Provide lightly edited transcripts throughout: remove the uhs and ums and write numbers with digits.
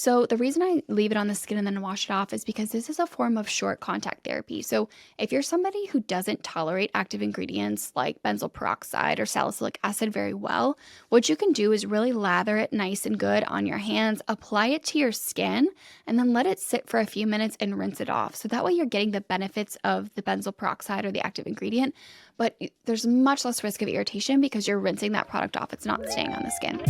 So the reason I leave it on the skin and then wash it off is because this is a form of short contact therapy. So if you're somebody who doesn't tolerate active ingredients like benzoyl peroxide or salicylic acid very well, what you can do is really lather it nice and good on your hands, apply it to your skin, and then let it sit for a few minutes and rinse it off. So that way you're getting the benefits of the benzoyl peroxide or the active ingredient, but there's much less risk of irritation because you're rinsing that product off. It's not staying on the skin.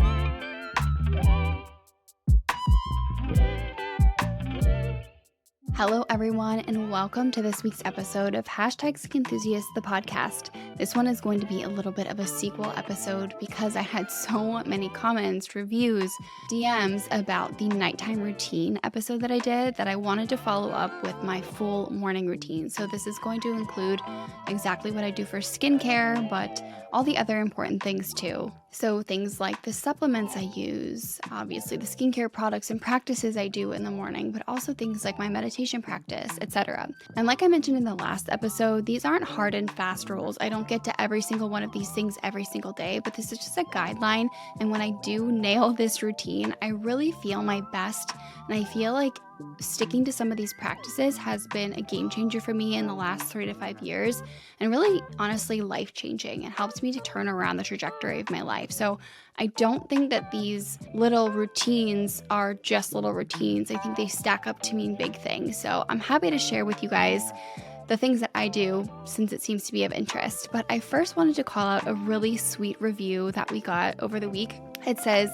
Hello, everyone, and welcome to this week's episode of Skin Enthusiasts, the podcast. This one is going to be a little bit of a sequel episode because I had so many comments, reviews, DMs about the nighttime routine episode that I did that I wanted to follow up with my full morning routine. So this is going to include exactly what I do for skincare, but all the other important things too. So things like the supplements I use, obviously the skincare products and practices I do in the morning, but also things like my meditation practice, etc. And like I mentioned in the last episode, these aren't hard and fast rules. I don't get to every single one of these things every single day, but this is just a guideline. And when I do nail this routine, I really feel my best. And I feel like sticking to some of these practices has been a game changer for me in the last 3 to 5 years, and really honestly life-changing. It helps me to turn around the trajectory of my life. So I don't think that these little routines are just little routines. I think they stack up to mean big things. So I'm happy to share with you guys the things that I do since it seems to be of interest. But I first wanted to call out a really sweet review that we got over the week. It says,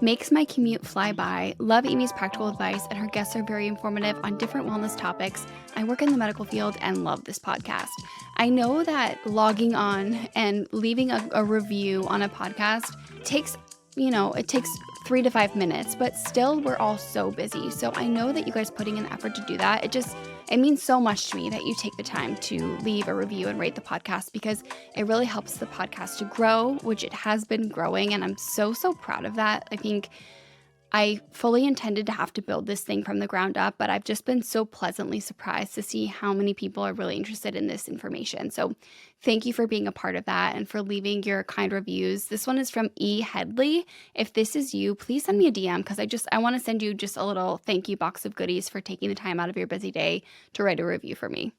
"Makes my commute fly by. Love Amy's practical advice, and her guests are very informative on different wellness topics. I work in the medical field and love this podcast." I know that logging on and leaving a review on a podcast takes, it takes 3 to 5 minutes, but still we're all so busy. So I know that you guys putting in the effort to do that. It means so much to me that you take the time to leave a review and rate the podcast, because it really helps the podcast to grow, which it has been growing. And I'm so proud of that. I think I fully intended to have to build this thing from the ground up, but I've just been so pleasantly surprised to see how many people are really interested in this information. So thank you for being a part of that and for leaving your kind reviews. This one is from E. Headley. If this is you, please send me a DM, because I want to send you just a little thank you box of goodies for taking the time out of your busy day to write a review for me.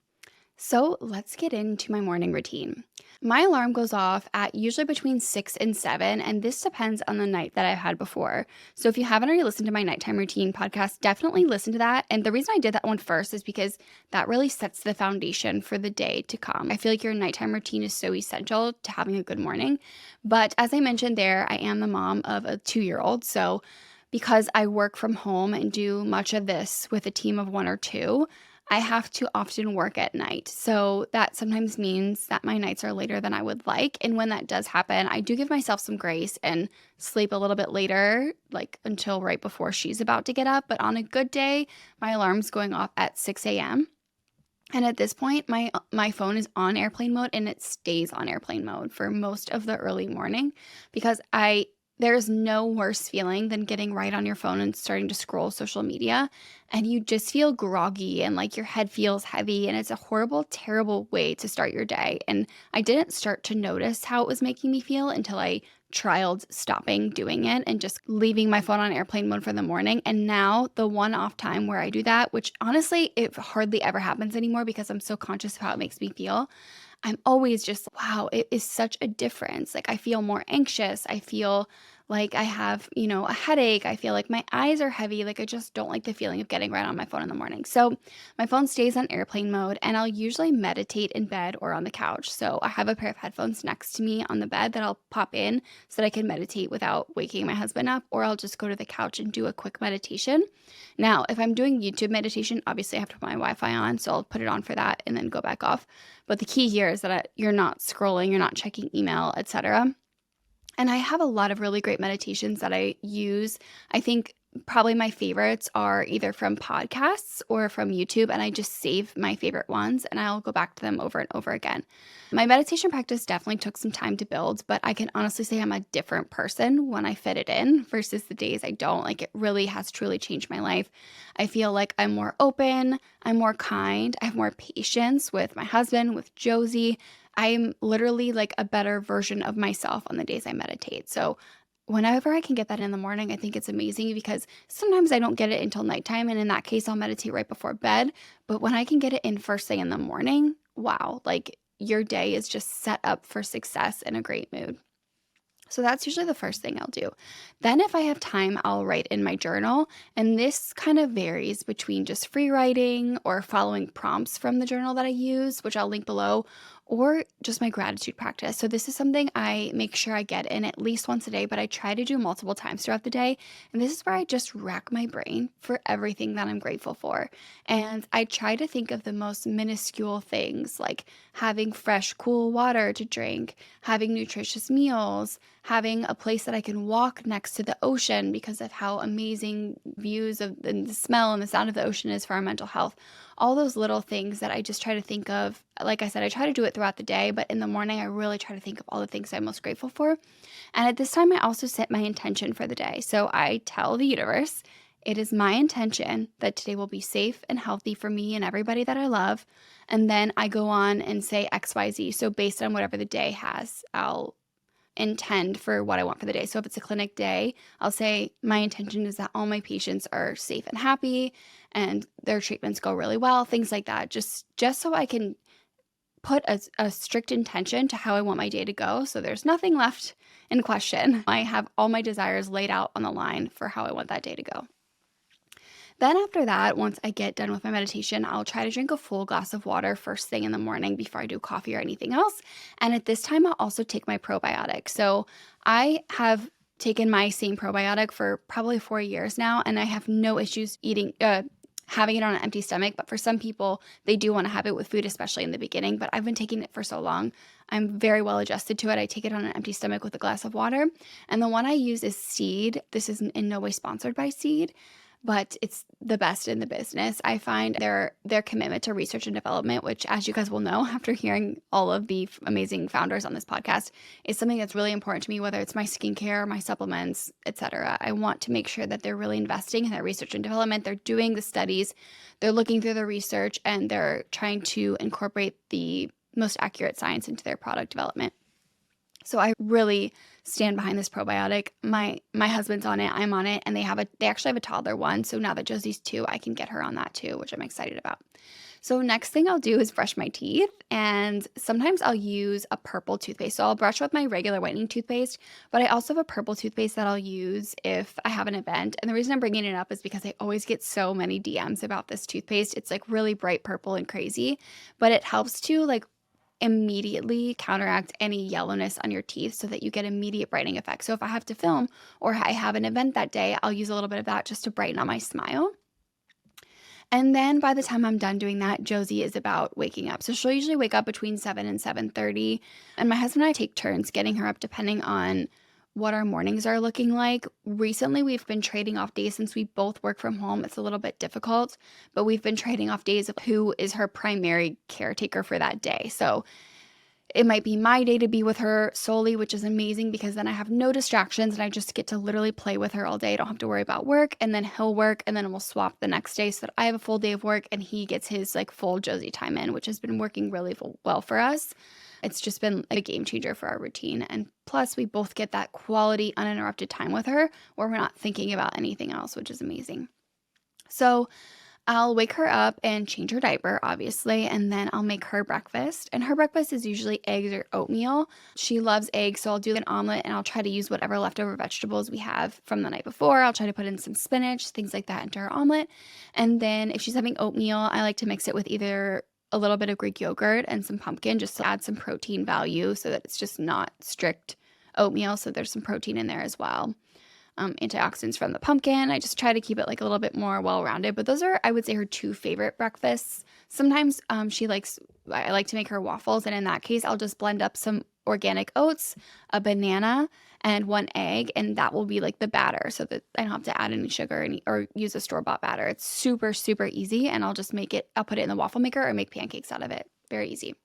So let's get into my morning routine. My alarm goes off at usually between 6 and 7, and this depends on the night that I've had before. So if you haven't already listened to my nighttime routine podcast, definitely listen to that. And the reason I did that one first is because that really sets the foundation for the day to come. I feel like your nighttime routine is so essential to having a good morning. But as I mentioned there, I am the mom of a 2-year-old. So because I work from home and do much of this with a team of 1 or 2, I have to often work at night. So that sometimes means that my nights are later than I would like. And when that does happen, I do give myself some grace and sleep a little bit later, like until right before she's about to get up. But on a good day, my alarm's going off at 6 a.m. And at this point, my phone is on airplane mode, and it stays on airplane mode for most of the early morning, because there's no worse feeling than getting right on your phone and starting to scroll social media, and you just feel groggy and like your head feels heavy, and it's a horrible, terrible way to start your day. And I didn't start to notice how it was making me feel until I trialed stopping doing it and just leaving my phone on airplane mode for the morning. And now the one off time where I do that, which honestly, it hardly ever happens anymore because I'm so conscious of how it makes me feel, I'm always just, wow, it is such a difference. Like I feel more anxious. I feel like I have, a headache. I feel like my eyes are heavy. Like I just don't like the feeling of getting right on my phone in the morning. So my phone stays on airplane mode, and I'll usually meditate in bed or on the couch. So I have a pair of headphones next to me on the bed that I'll pop in so that I can meditate without waking my husband up, or I'll just go to the couch and do a quick meditation. Now, if I'm doing YouTube meditation, obviously I have to put my Wi-Fi on, so I'll put it on for that and then go back off. But the key here is that you're not scrolling, you're not checking email, etc. And I have a lot of really great meditations that I use. I think probably my favorites are either from podcasts or from YouTube, and I just save my favorite ones and I'll go back to them over and over again. My meditation practice definitely took some time to build, but I can honestly say I'm a different person when I fit it in versus the days I don't. Like it really has truly changed my life. I feel like I'm more open, I'm more kind, I have more patience with my husband, with Josie. I'm literally like a better version of myself on the days I meditate. So whenever I can get that in the morning, I think it's amazing because sometimes I don't get it until nighttime. And in that case, I'll meditate right before bed. But when I can get it in first thing in the morning, wow, like your day is just set up for success and a great mood. So that's usually the first thing I'll do. Then if I have time, I'll write in my journal. And this kind of varies between just free writing or following prompts from the journal that I use, which I'll link below, or just my gratitude practice. So this is something I make sure I get in at least once a day, but I try to do multiple times throughout the day. And this is where I just rack my brain for everything that I'm grateful for. And I try to think of the most minuscule things, like having fresh, cool water to drink, having nutritious meals, having a place that I can walk next to the ocean because of how amazing views of and the smell and the sound of the ocean is for our mental health. All those little things that I just try to think of. Like I said, I try to do it throughout the day, but in the morning, I really try to think of all the things I'm most grateful for. And at this time, I also set my intention for the day. So I tell the universe, it is my intention that today will be safe and healthy for me and everybody that I love. And then I go on and say XYZ. So based on whatever the day has, I'll intend for what I want for the day. So if it's a clinic day, I'll say my intention is that all my patients are safe and happy and their treatments go really well, things like that. Just so I can put a strict intention to how I want my day to go. So there's nothing left in question. I have all my desires laid out on the line for how I want that day to go. Then after that, once I get done with my meditation, I'll try to drink a full glass of water first thing in the morning before I do coffee or anything else. And at this time, I'll also take my probiotic. So I have taken my same probiotic for probably 4 years now, and I have no issues having it on an empty stomach. But for some people, they do want to have it with food, especially in the beginning. But I've been taking it for so long. I'm very well adjusted to it. I take it on an empty stomach with a glass of water. And the one I use is Seed. This is in no way sponsored by Seed, but it's the best in the business. I find their commitment to research and development, which, as you guys will know after hearing all of the amazing founders on this podcast, is something that's really important to me, whether it's my skincare, my supplements, etc. I want to make sure that they're really investing in their research and development. They're doing the studies, they're looking through the research, and they're trying to incorporate the most accurate science into their product development. So I really stand behind this probiotic. My husband's on it, I'm on it, and they actually have a toddler one. So now that Josie's 2, I can get her on that too, which I'm excited about. So next thing I'll do is brush my teeth, and sometimes I'll use a purple toothpaste. So I'll brush with my regular whitening toothpaste, but I also have a purple toothpaste that I'll use if I have an event. And the reason I'm bringing it up is because I always get so many DMs about this toothpaste. It's like really bright purple and crazy, but it helps to like immediately counteract any yellowness on your teeth so that you get immediate brightening effect. So if I have to film or I have an event that day, I'll use a little bit of that just to brighten up my smile. And then by the time I'm done doing that, Josie is about waking up. So she'll usually wake up between 7 and 7:30. And my husband and I take turns getting her up depending on what our mornings are looking like. Recently, we've been trading off days since we both work from home. It's a little bit difficult, but we've been trading off days of who is her primary caretaker for that day. So it might be my day to be with her solely, which is amazing because then I have no distractions and I just get to literally play with her all day. I don't have to worry about work, and then he'll work, and then we'll swap the next day so that I have a full day of work and he gets his like full Josie time in, which has been working really well for us. It's just been a game changer for our routine. And plus, we both get that quality, uninterrupted time with her where we're not thinking about anything else, which is amazing. So I'll wake her up and change her diaper, obviously, and then I'll make her breakfast. And her breakfast is usually eggs or oatmeal. She loves eggs, so I'll do an omelet and I'll try to use whatever leftover vegetables we have from the night before. I'll try to put in some spinach, things like that into her omelet. And then if she's having oatmeal, I like to mix it with either a little bit of Greek yogurt and some pumpkin just to add some protein value so that it's just not strict oatmeal. So there's some protein in there as well. Antioxidants from the pumpkin. I just try to keep it like a little bit more well-rounded, but those are, I would say, her 2 favorite breakfasts. Sometimes I like to make her waffles, and in that case, I'll just blend up some organic oats, a banana, and 1 egg, and that will be like the batter so that I don't have to add any sugar or use a store-bought batter. It's super, super easy, and I'll put it in the waffle maker or make pancakes out of it. Very easy.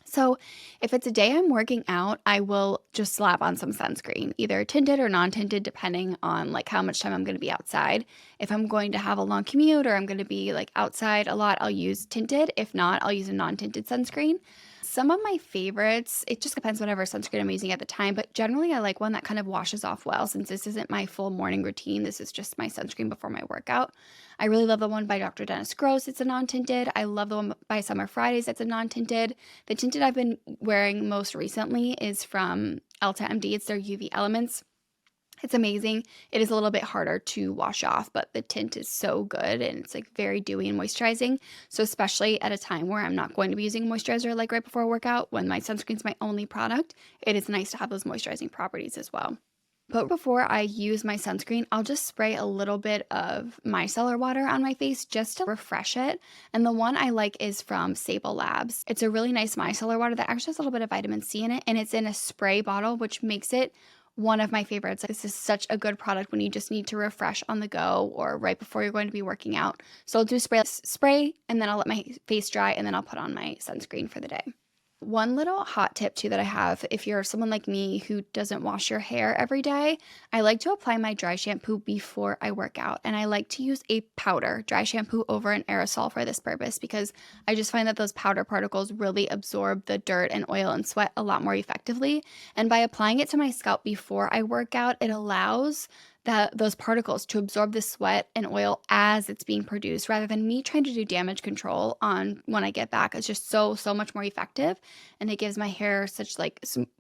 So if it's a day I'm working out, I will just slap on some sunscreen, either tinted or non-tinted, depending on like how much time I'm going to be outside. If I'm going to have a long commute or I'm going to be like outside a lot, I'll use tinted. If not, I'll use a non-tinted sunscreen. Some of my favorites, it just depends whatever sunscreen I'm using at the time, but generally I like one that kind of washes off well since this isn't my full morning routine. This is just my sunscreen before my workout. I really love the one by Dr. Dennis Gross. It's a non-tinted. I love the one by Summer Fridays. It's a non-tinted. The tinted I've been wearing most recently is from Elta MD. It's their UV Elements. It's amazing. It is a little bit harder to wash off, but the tint is so good and it's like very dewy and moisturizing. So especially at a time where I'm not going to be using moisturizer like right before a workout, when my sunscreen is my only product, it is nice to have those moisturizing properties as well. But before I use my sunscreen, I'll just spray a little bit of micellar water on my face just to refresh it. And the one I like is from Sable Labs. It's a really nice micellar water that actually has a little bit of vitamin C in it, and it's in a spray bottle, which makes it one of my favorites. This is such a good product when you just need to refresh on the go or right before you're going to be working out. So I'll do spray and then I'll let my face dry and then I'll put on my sunscreen for the day. One little hot tip too that I have, if you're someone like me who doesn't wash your hair every day, I like to apply my dry shampoo before I work out. And I like to use a powder dry shampoo over an aerosol for this purpose because I just find that those powder particles really absorb the dirt and oil and sweat a lot more effectively. And by applying it to my scalp before I work out, it allows those particles to absorb the sweat and oil as it's being produced rather than me trying to do damage control on when I get back. It's just so much more effective, and it gives my hair such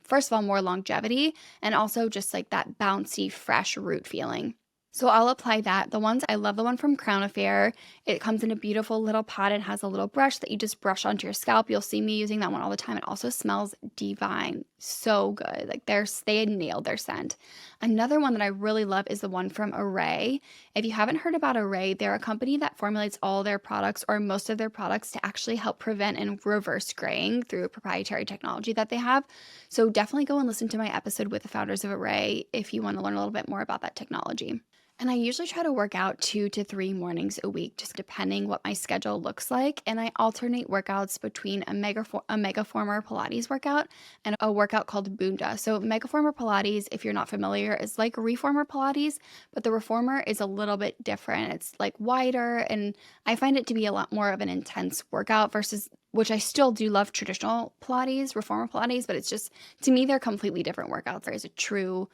first of all, more longevity, and also just like that bouncy, fresh root feeling. So I'll apply that. I love the one from Crown Affair. It comes in a beautiful little pot and has a little brush that you just brush onto your scalp. You'll see me using that one all the time. It also smells divine. So good. Like they nailed their scent. Another one that I really love is the one from Array. If you haven't heard about Array, they're a company that formulates all their products or most of their products to actually help prevent and reverse graying through a proprietary technology that they have. So definitely go and listen to my episode with the founders of Array if you want to learn a little bit more about that technology. And I usually try to work out 2 to 3 mornings a week, just depending what my schedule looks like. And I alternate workouts between a Megaformer Pilates workout and a workout called Bunda. So Megaformer Pilates, if you're not familiar, is like Reformer Pilates, but the Reformer is a little bit different. It's like wider, and I find it to be a lot more of an intense workout versus, which I still do love, traditional Pilates, Reformer Pilates, but it's just, to me, they're completely different workouts. There is a true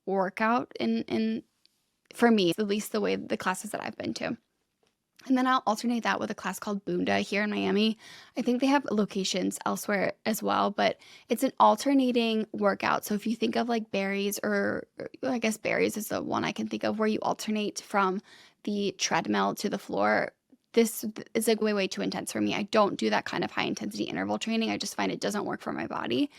workout in for me, at least the way the classes that I've been to. And then I'll alternate that with a class called Bunda here in Miami. I think they have locations elsewhere as well, but it's an alternating workout. So if you think of like berries, or I guess berries is the one I can think of, where you alternate from the treadmill to the floor, this is like way too intense for me. I don't do that kind of high intensity interval training. I just find it doesn't work for my body.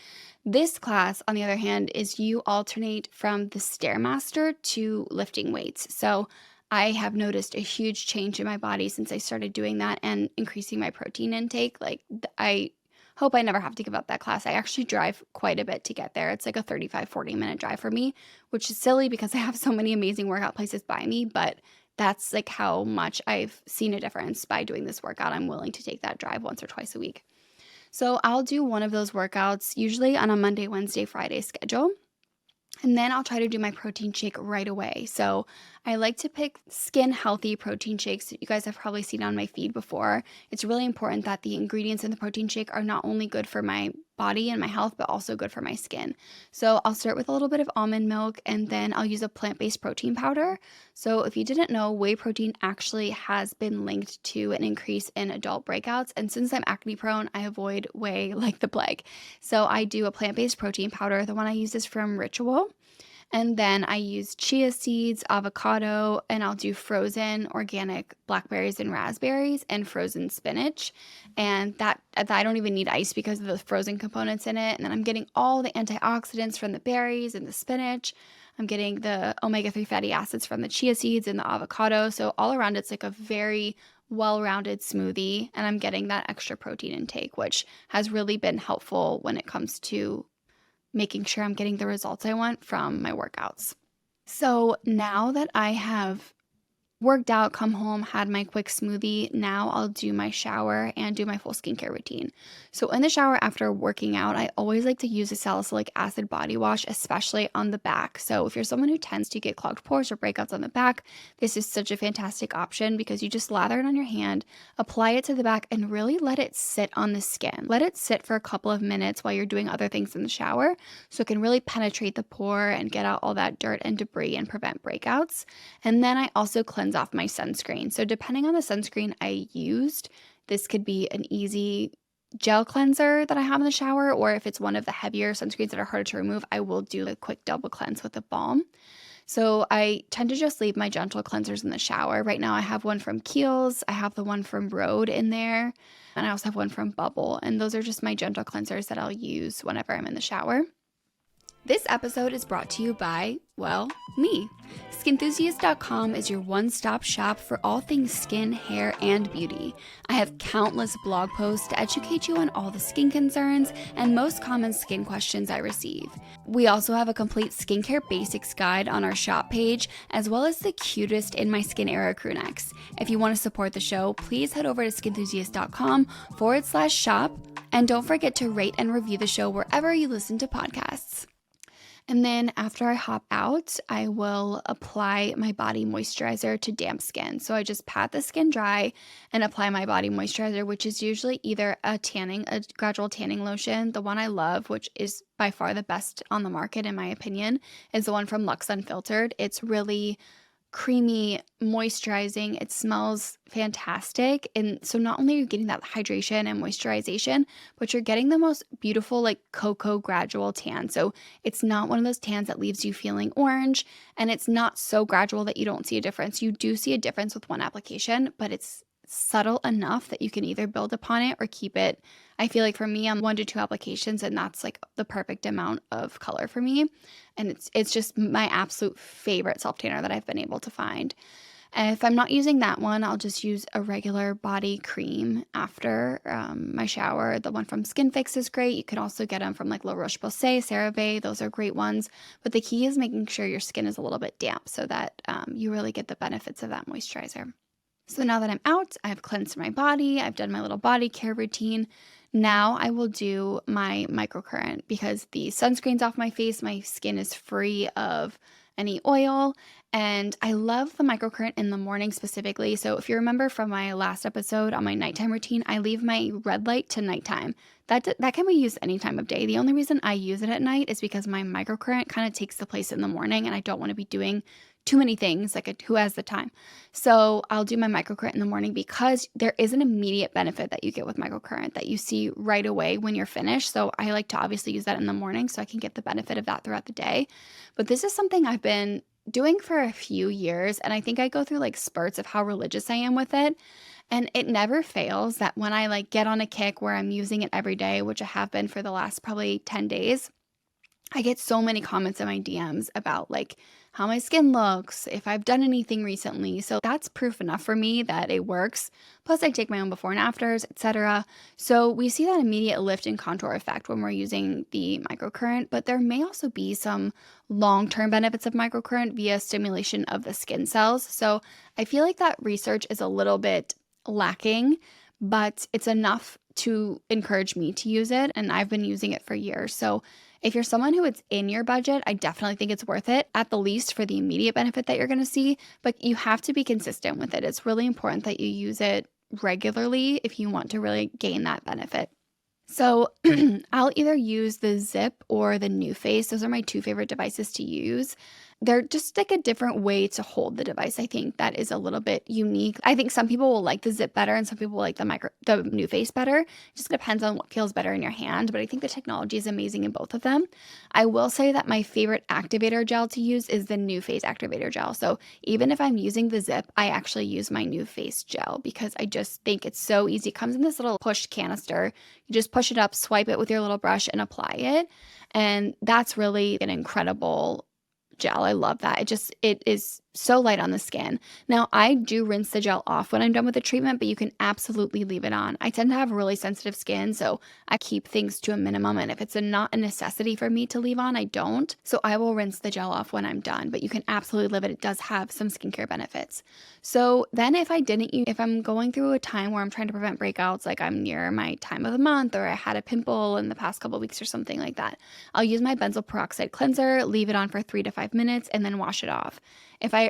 This class, on the other hand, is you alternate from the Stairmaster to lifting weights. So I have noticed a huge change in my body since I started doing that and increasing my protein intake. Like, I hope I never have to give up that class. I actually drive quite a bit to get there. It's like a 35-40 minute drive for me, which is silly because I have so many amazing workout places by me, but that's like how much I've seen a difference by doing this workout. I'm willing to take that drive once or twice a week. So I'll do one of those workouts usually on a Monday, Wednesday, Friday schedule. And then I'll try to do my protein shake right away. So I like to pick skin healthy protein shakes that you guys have probably seen on my feed before. It's really important that the ingredients in the protein shake are not only good for my body and my health, but also good for my skin. So I'll start with a little bit of almond milk, and then I'll use a plant-based protein powder. So if you didn't know, whey protein actually has been linked to an increase in adult breakouts. And since I'm acne prone, I avoid whey like the plague. So I do a plant-based protein powder. The one I use is from Ritual. And then I use chia seeds, avocado, and I'll do frozen organic blackberries and raspberries and frozen spinach. And that I don't even need ice because of the frozen components in it. And then I'm getting all the antioxidants from the berries and the spinach. I'm getting the omega-3 fatty acids from the chia seeds and the avocado. So all around, it's like a very well-rounded smoothie. And I'm getting that extra protein intake, which has really been helpful when it comes to making sure I'm getting the results I want from my workouts. So now that I have worked out, come home, had my quick smoothie. Now I'll do my shower and do my full skincare routine. So in the shower after working out, I always like to use a salicylic acid body wash, especially on the back. So if you're someone who tends to get clogged pores or breakouts on the back, this is such a fantastic option because you just lather it on your hand, apply it to the back, and really let it sit on the skin. Let it sit for a couple of minutes while you're doing other things in the shower so it can really penetrate the pore and get out all that dirt and debris and prevent breakouts. And then I also cleanse off my sunscreen. So depending on the sunscreen I used, this could be an easy gel cleanser that I have in the shower, or if it's one of the heavier sunscreens that are harder to remove, I will do a quick double cleanse with a balm. So I tend to just leave my gentle cleansers in the shower. Right now I have one from Kiehl's, I have the one from Rhode in there, and I also have one from Bubble. And those are just my gentle cleansers that I'll use whenever I'm in the shower. This episode is brought to you by, well, me. Skinthusiast.com is your one-stop shop for all things skin, hair, and beauty. I have countless blog posts to educate you on all the skin concerns and most common skin questions I receive. We also have a complete skincare basics guide on our shop page, as well as the cutest In My Skin era crew necks. If you want to support the show, please head over to skinthusiast.com/shop, and don't forget to rate and review the show wherever you listen to podcasts. And then after I hop out, I will apply my body moisturizer to damp skin. So I just pat the skin dry and apply my body moisturizer, which is usually either a gradual tanning lotion. The one I love, which is by far the best on the market in my opinion, is the one from Luxe Unfiltered. It's really creamy, moisturizing. It smells fantastic. And so not only are you getting that hydration and moisturization, but you're getting the most beautiful like cocoa gradual tan. So it's not one of those tans that leaves you feeling orange, and it's not so gradual that you don't see a difference. You do see a difference with one application, but it's subtle enough that you can either build upon it or keep it. I feel like for me, I'm 1 to 2 applications, and that's like the perfect amount of color for me. And it's just my absolute favorite self tanner that I've been able to find. And if I'm not using that one, I'll just use a regular body cream after my shower. The one from Skin Fix is great. You can also get them from like La Roche-Posay, CeraVe. Those are great ones. But the key is making sure your skin is a little bit damp so that you really get the benefits of that moisturizer. So now that I'm out, I've cleansed my body, I've done my little body care routine. Now I will do my microcurrent because the sunscreen's off my face, my skin is free of any oil, and I love the microcurrent in the morning specifically. So if you remember from my last episode on my nighttime routine, I leave my red light to nighttime. That can be used any time of day. The only reason I use it at night is because my microcurrent kind of takes the place in the morning, and I don't want to be doing too many things, like who has the time? So I'll do my microcurrent in the morning because there is an immediate benefit that you get with microcurrent that you see right away when you're finished. So I like to obviously use that in the morning so I can get the benefit of that throughout the day. But this is something I've been doing for a few years, and I think I go through like spurts of how religious I am with it. And it never fails that when I like get on a kick where I'm using it every day, which I have been for the last probably 10 days, I get so many comments in my DMs about like how my skin looks, if I've done anything recently. So that's proof enough for me that it works. Plus I take my own before and afters, etc. So we see that immediate lift and contour effect when we're using the microcurrent, but there may also be some long-term benefits of microcurrent via stimulation of the skin cells. So I feel like that research is a little bit lacking, but it's enough to encourage me to use it, and I've been using it for years. So if you're someone who it's in your budget, I definitely think it's worth it, at the least for the immediate benefit that you're going to see, but you have to be consistent with it. It's really important that you use it regularly if you want to really gain that benefit. So I'll either use the Zip or the NuFace. Those are my two favorite devices to use. They're just like a different way to hold the device. I think that is a little bit unique. I think some people will like the Zip better and some people will like the NuFace better. It just depends on what feels better in your hand, but I think the technology is amazing in both of them. I will say that my favorite activator gel to use is the NuFace activator gel. So even if I'm using the Zip, I actually use my NuFace gel because I just think it's so easy. It comes in this little push canister. You just push it up, swipe it with your little brush, and apply it. And that's really an incredible gel. I love that. It is so light on the skin. Now, I do rinse the gel off when I'm done with the treatment, but you can absolutely leave it on. I tend to have really sensitive skin, so I keep things to a minimum. And if it's not a necessity for me to leave on, I don't. So I will rinse the gel off when I'm done, but you can absolutely leave it. It does have some skincare benefits. So then if I'm going through a time where I'm trying to prevent breakouts, like I'm near my time of the month or I had a pimple in the past couple of weeks or something like that, I'll use my benzoyl peroxide cleanser, leave it on for 3 to 5 minutes, and then wash it off.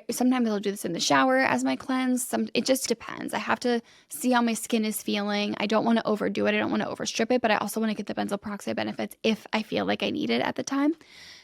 Sometimes I'll do this in the shower as my cleanse. It just depends. I have to see how my skin is feeling. I don't want to overdo it. I don't want to overstrip it, but I also want to get the benzoyl peroxide benefits if I feel like I need it at the time.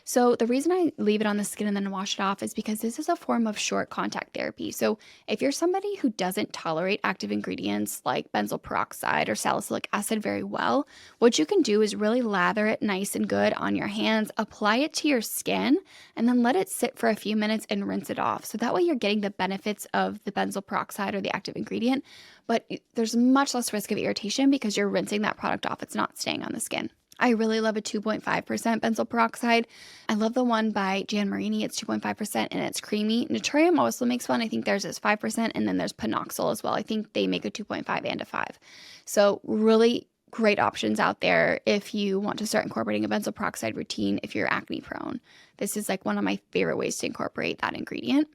So the reason I leave it on the skin and then wash it off is because this is a form of short contact therapy. So if you're somebody who doesn't tolerate active ingredients like benzoyl peroxide or salicylic acid very well, what you can do is really lather it nice and good on your hands, apply it to your skin, and then let it sit for a few minutes and rinse it off. So that way you're getting the benefits of the benzoyl peroxide or the active ingredient, but there's much less risk of irritation because you're rinsing that product off. It's not staying on the skin. I really love a 2.5% benzoyl peroxide. I love the one by Jan Marini. It's 2.5% and it's creamy. Naturium also makes one. I think theirs is 5%, and then there's Panoxyl as well. I think they make a 2.5 and a 5. So really great options out there if you want to start incorporating a benzoyl peroxide routine if you're acne prone. This is like one of my favorite ways to incorporate that ingredient.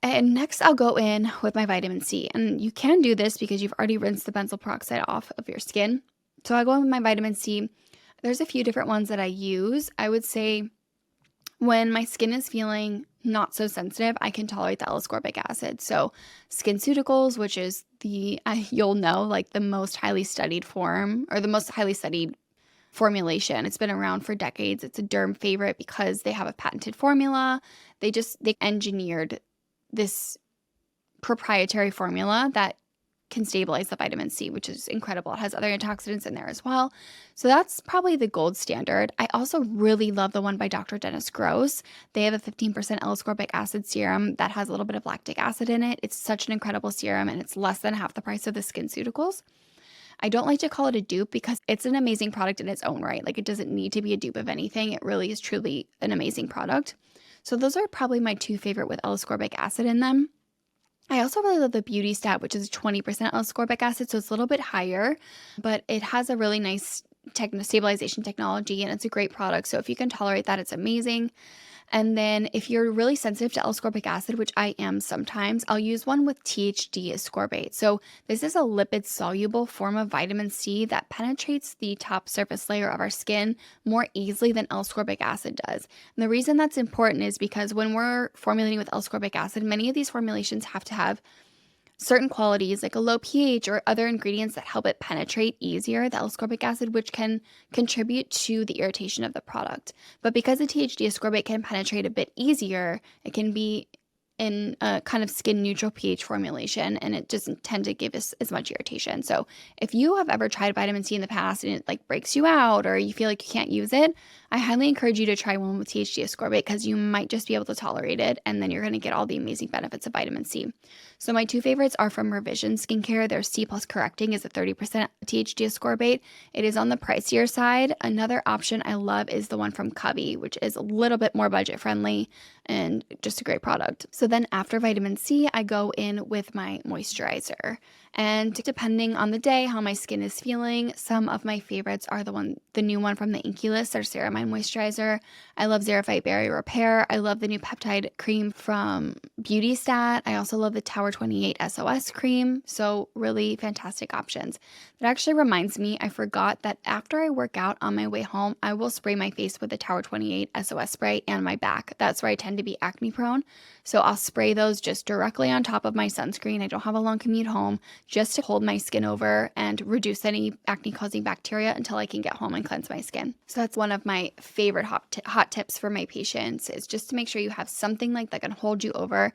And next I'll go in with my vitamin C. And you can do this because you've already rinsed the benzoyl peroxide off of your skin. So I go in with my vitamin C. There's a few different ones that I use. I would say when my skin is feeling not so sensitive, I can tolerate the L-ascorbic acid. So SkinCeuticals, which is you'll know, like the most highly studied form or the most highly studied formulation. It's been around for decades. It's a derm favorite because they have a patented formula. They engineered this proprietary formula that can stabilize the vitamin C, which is incredible. It has other antioxidants in there as well. So that's probably the gold standard. I also really love the one by Dr. Dennis Gross. They have a 15% L-ascorbic acid serum that has a little bit of lactic acid in it. It's such an incredible serum, and it's less than half the price of the SkinCeuticals. I don't like to call it a dupe because it's an amazing product in its own right. Like, it doesn't need to be a dupe of anything. It really is truly an amazing product. So those are probably my two favorite with L-ascorbic acid in them. I also really love the Beauty Stat, which is 20% L-ascorbic acid, so it's a little bit higher, but it has a really nice stabilization technology, and it's a great product. So if you can tolerate that, it's amazing. And then if you're really sensitive to L-ascorbic acid, which I am sometimes, I'll use one with THD ascorbate. So this is a lipid-soluble form of vitamin C that penetrates the top surface layer of our skin more easily than L-ascorbic acid does. And the reason that's important is because when we're formulating with L-ascorbic acid, many of these formulations have to have certain qualities like a low pH or other ingredients that help it penetrate easier, the L-ascorbic acid, which can contribute to the irritation of the product. But because the THD ascorbate can penetrate a bit easier, it can be in a kind of skin neutral pH formulation, and it doesn't tend to give us as much irritation. So if you have ever tried vitamin C in the past and it like breaks you out or you feel like you can't use it, I highly encourage you to try one with THD ascorbate because you might just be able to tolerate it, and then you're going to get all the amazing benefits of vitamin C. So my two favorites are from Revision Skincare. Their C Plus Correcting is a 30% THD ascorbate. It is on the pricier side. Another option I love is the one from Cubby, which is a little bit more budget friendly and just a great product. So then after vitamin C, I go in with my moisturizer. And depending on the day, how my skin is feeling, some of my favorites are the new one from the Inky List, their Ceramide Moisturizer. I love Xerophyte Barrier Repair. I love the new peptide cream from Beauty Stat. I also love the Tower 28 SOS cream. So really fantastic options. That actually reminds me, I forgot that after I work out on my way home, I will spray my face with the Tower 28 SOS spray and my back. That's where I tend to be acne prone. So I'll spray those just directly on top of my sunscreen. I don't have a long commute home, just to hold my skin over and reduce any acne causing bacteria until I can get home and cleanse my skin. So that's one of my favorite hot tips for my patients, is just to make sure you have something like that can hold you over.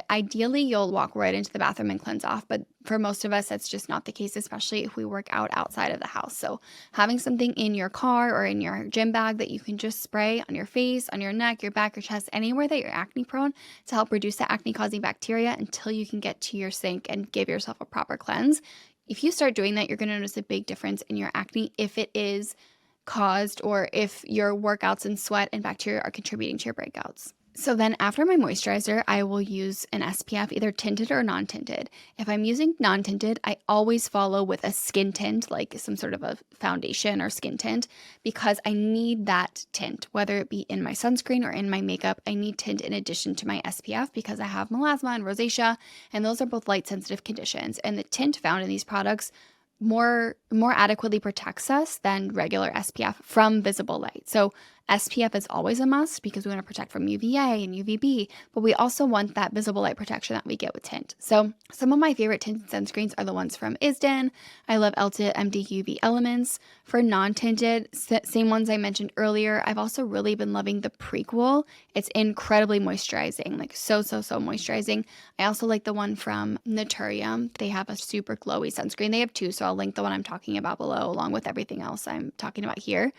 Ideally, you'll walk right into the bathroom and cleanse off, but for most of us, that's just not the case, especially if we work out outside of the house. So having something in your car or in your gym bag that you can just spray on your face, on your neck, your back, your chest, anywhere that you're acne prone, to help reduce the acne causing bacteria until you can get to your sink and give yourself a proper cleanse. If you start doing that, you're going to notice a big difference in your acne if it is caused or if your workouts and sweat and bacteria are contributing to your breakouts. So then after my moisturizer, I will use an SPF, either tinted or non-tinted. If I'm using non-tinted, I always follow with a skin tint, like some sort of a foundation or skin tint, because I need that tint, whether it be in my sunscreen or in my makeup. I need tint in addition to my SPF because I have melasma and rosacea, and those are both light sensitive conditions. And the tint found in these products more adequately protects us than regular SPF from visible light. So SPF is always a must because we want to protect from UVA and UVB, but we also want that visible light protection that we get with tint. So some of my favorite tinted sunscreens are the ones from Isden. I love Elta MD UV Elements. For non-tinted, same ones I mentioned earlier. I've also really been loving the PREQUEL. It's incredibly moisturizing, like so moisturizing. I also like the one from Naturium. They have a super glowy sunscreen. They have two, so I'll link the one I'm talking about below along with everything else I'm talking about here.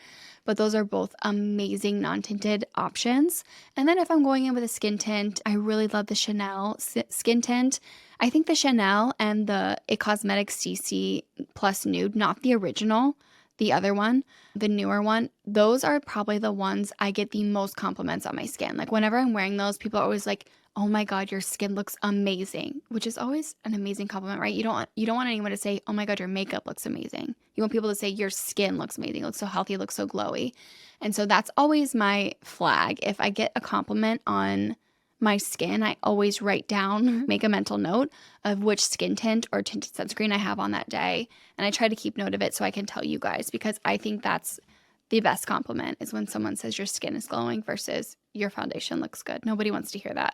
But those are both amazing non-tinted options. And then if I'm going in with a skin tint, I really love the Chanel skin tint. I think the Chanel and the It Cosmetics CC Plus Nude, not the original, the other one, the newer one, those are probably the ones I get the most compliments on my skin. Like whenever I'm wearing those, people are always like, "Oh my God, your skin looks amazing," which is always an amazing compliment, right? You don't want anyone to say, "Oh my God, your makeup looks amazing." You want people to say your skin looks amazing, it looks so healthy, it looks so glowy. And so that's always my flag. If I get a compliment on my skin, I always write down, make a mental note of which skin tint or tinted sunscreen I have on that day. And I try to keep note of it so I can tell you guys, because I think that's the best compliment, is when someone says your skin is glowing versus your foundation looks good. Nobody wants to hear that.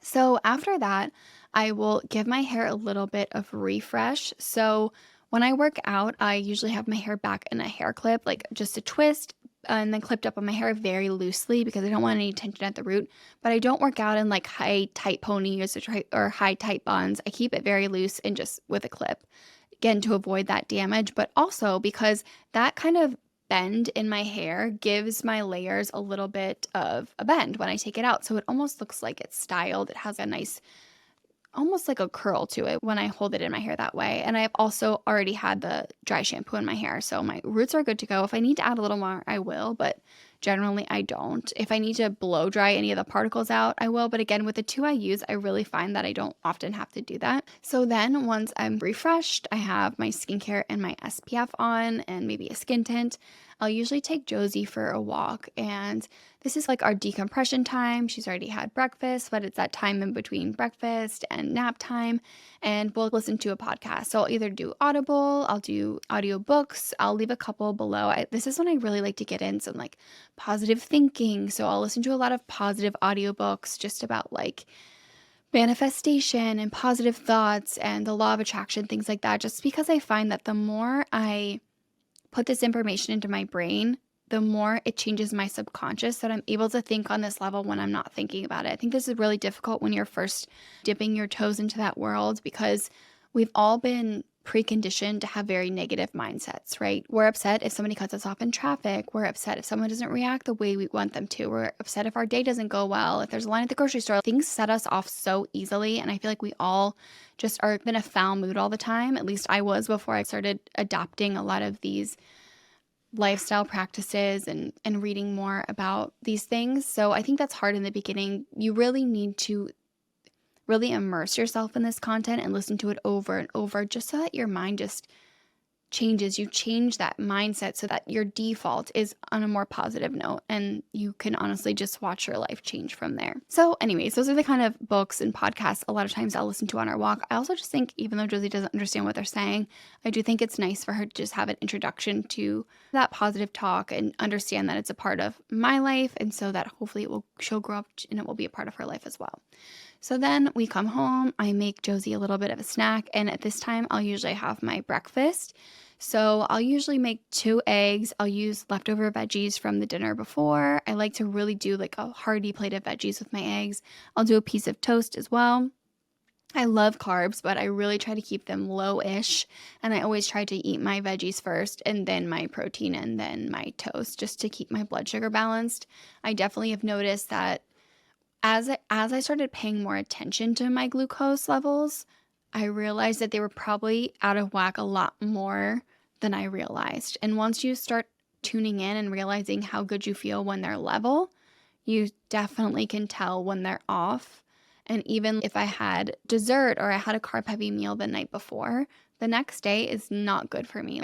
So after that, I will give my hair a little bit of refresh. So when I work out, I usually have my hair back in a hair clip, like just a twist, and then clipped up on my hair very loosely because I don't want any tension at the root. But I don't work out in like high tight ponies or high tight buns. I keep it very loose and just with a clip, again, to avoid that damage, but also because that kind of bend in my hair gives my layers a little bit of a bend when I take it out. So it almost looks like it's styled. It has a nice, almost like a curl to it when I hold it in my hair that way. And I've also already had the dry shampoo in my hair, so my roots are good to go. If I need to add a little more, I will, but generally I don't. If I need to blow dry any of the particles out, I will. But again, with the two I use, I really find that I don't often have to do that. So then once I'm refreshed, I have my skincare and my SPF on and maybe a skin tint, I'll usually take Josie for a walk, and this is like our decompression time. She's already had breakfast, but it's that time in between breakfast and nap time, and we'll listen to a podcast. So I'll either do Audible, I'll do audiobooks, I'll leave a couple below. This is when I really like to get in some like positive thinking. So I'll listen to a lot of positive audiobooks just about like manifestation and positive thoughts and the law of attraction, things like that, just because I find that the more I put this information into my brain, the more it changes my subconscious, that I'm able to think on this level when I'm not thinking about it. I think this is really difficult when you're first dipping your toes into that world, because we've all been preconditioned to have very negative mindsets, right? We're upset if somebody cuts us off in traffic. We're upset if someone doesn't react the way we want them to. We're upset if our day doesn't go well, if there's a line at the grocery store. Things set us off so easily, and I feel like we all just are in a foul mood all the time. At least I was before I started adopting a lot of these lifestyle practices and reading more about these things. So I think that's hard in the beginning. You really need to really immerse yourself in this content and listen to it over and over, just so that your mind just changes. You change that mindset so that your default is on a more positive note, and you can honestly just watch your life change from there. So anyways, those are the kind of books and podcasts a lot of times I'll listen to on our walk. I also just think, even though Josie doesn't understand what they're saying, I do think it's nice for her to just have an introduction to that positive talk and understand that it's a part of my life, and so that hopefully she'll grow up and it will be a part of her life as well. So then we come home, I make Josie a little bit of a snack, and at this time I'll usually have my breakfast. So I'll usually make 2 eggs. I'll use leftover veggies from the dinner before. I like to really do like a hearty plate of veggies with my eggs. I'll do a piece of toast as well. I love carbs, but I really try to keep them low-ish, and I always try to eat my veggies first and then my protein and then my toast, just to keep my blood sugar balanced. I definitely have noticed that as I started paying more attention to my glucose levels, I realized that they were probably out of whack a lot more than I realized. And once you start tuning in and realizing how good you feel when they're level, you definitely can tell when they're off. And even if I had dessert or I had a carb-heavy meal the night before, the next day is not good for me.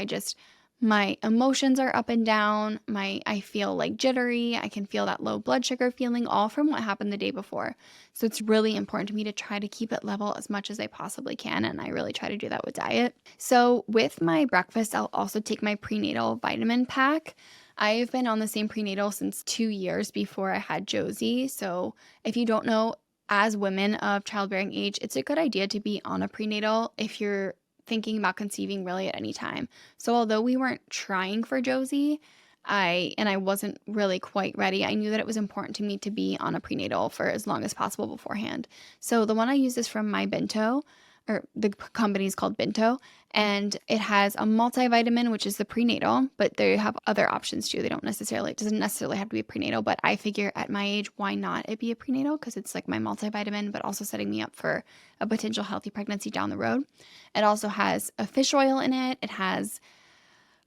My emotions are up and down. I feel like jittery. I can feel that low blood sugar feeling, all from what happened the day before. So it's really important to me to try to keep it level as much as I possibly can. And I really try to do that with diet. So with my breakfast, I'll also take my prenatal vitamin pack. I've been on the same prenatal since 2 years before I had Josie. So if you don't know, as women of childbearing age, it's a good idea to be on a prenatal if you're thinking about conceiving really at any time. So although we weren't trying for Josie, I wasn't really quite ready, I knew that it was important to me to be on a prenatal for as long as possible beforehand. So the one I use is from my Bento, or the company is called Bento, and it has a multivitamin, which is the prenatal, but they have other options too. It doesn't necessarily have to be a prenatal, but I figure at my age, why not it be a prenatal? Because it's like my multivitamin, but also setting me up for a potential healthy pregnancy down the road. It also has a fish oil in it.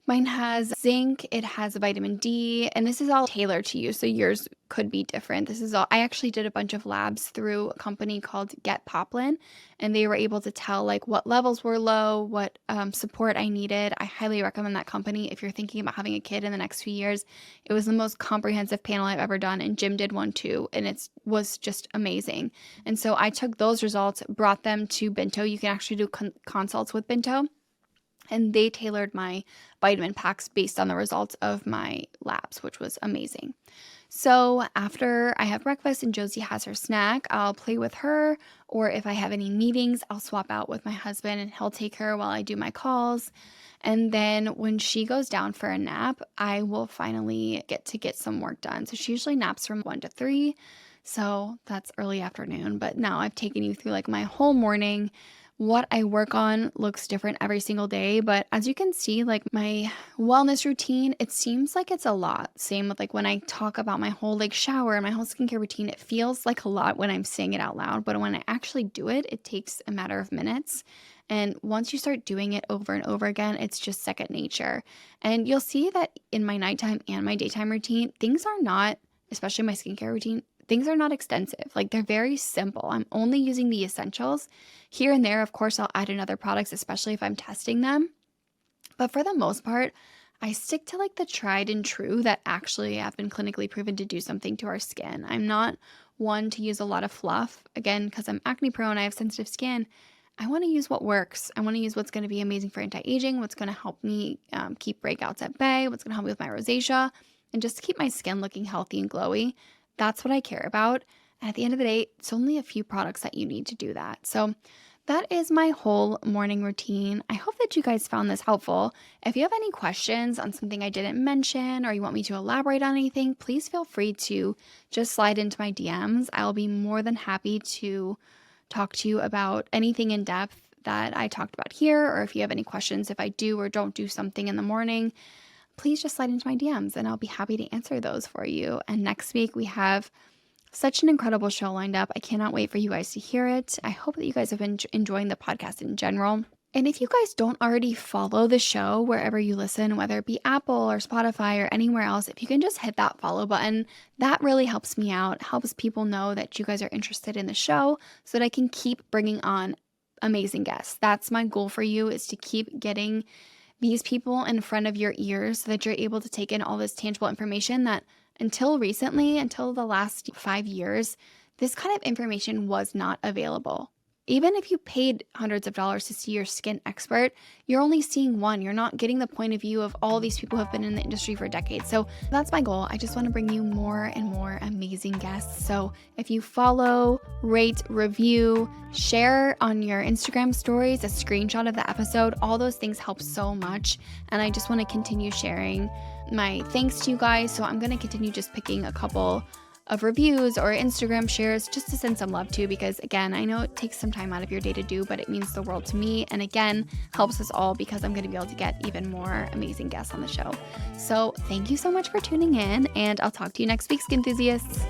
Mine has zinc, it has a vitamin D, and this is all tailored to you, so yours could be different. I actually did a bunch of labs through a company called Get Poplin, and they were able to tell like what levels were low, what support I needed. I highly recommend that company if you're thinking about having a kid in the next few years. It was the most comprehensive panel I've ever done, and Jim did one too, and it was just amazing. And so I took those results, brought them to Bento. You can actually do consults with Bento. And they tailored my vitamin packs based on the results of my labs, which was amazing. So after I have breakfast and Josie has her snack, I'll play with her. Or if I have any meetings, I'll swap out with my husband and he'll take her while I do my calls. And then when she goes down for a nap, I will finally get some work done. So she usually naps from 1 to 3. So that's early afternoon. But now I've taken you through like my whole morning. What I work on looks different every single day, but as you can see, like my wellness routine, it seems like it's a lot. Same with like when I talk about my whole like shower and my whole skincare routine, it feels like a lot when I'm saying it out loud, but when I actually do it, it takes a matter of minutes. And once you start doing it over and over again, it's just second nature. And you'll see that in my nighttime and my daytime routine, things are not, especially my skincare routine, things are not extensive. Like they're very simple. I'm only using the essentials. Here and there, of course, I'll add in other products, especially if I'm testing them. But for the most part, I stick to like the tried and true that actually have been clinically proven to do something to our skin. I'm not one to use a lot of fluff. Again, because I'm acne prone, I have sensitive skin. I want to use what works. I want to use what's going to be amazing for anti-aging, what's going to help me keep breakouts at bay, what's going to help me with my rosacea, and just to keep my skin looking healthy and glowy. That's what I care about. And at the end of the day, it's only a few products that you need to do that. So that is my whole morning routine. I hope that you guys found this helpful. If you have any questions on something I didn't mention or you want me to elaborate on anything, please feel free to just slide into my DMs. I'll be more than happy to talk to you about anything in depth that I talked about here, or if you have any questions, if I do or don't do something in the morning, please just slide into my DMs and I'll be happy to answer those for you. And next week we have such an incredible show lined up. I cannot wait for you guys to hear it. I hope that you guys have been enjoying the podcast in general. And if you guys don't already follow the show wherever you listen, whether it be Apple or Spotify or anywhere else, if you can just hit that follow button, that really helps me out, helps people know that you guys are interested in the show so that I can keep bringing on amazing guests. That's my goal for you, is to keep getting these people in front of your ears so that you're able to take in all this tangible information that until recently, until the last 5 years, this kind of information was not available. Even if you paid hundreds of dollars to see your skin expert, you're only seeing one. You're not getting the point of view of all these people who have been in the industry for decades. So that's my goal. I just want to bring you more and more amazing guests. So if you follow, rate, review, share on your Instagram stories, a screenshot of the episode, all those things help so much. And I just want to continue sharing my thanks to you guys. So I'm going to continue just picking a couple of reviews or Instagram shares just to send some love to, because again, I know it takes some time out of your day to do, but it means the world to me. And again, helps us all because I'm going to be able to get even more amazing guests on the show. So thank you so much for tuning in, and I'll talk to you next week, skin enthusiasts.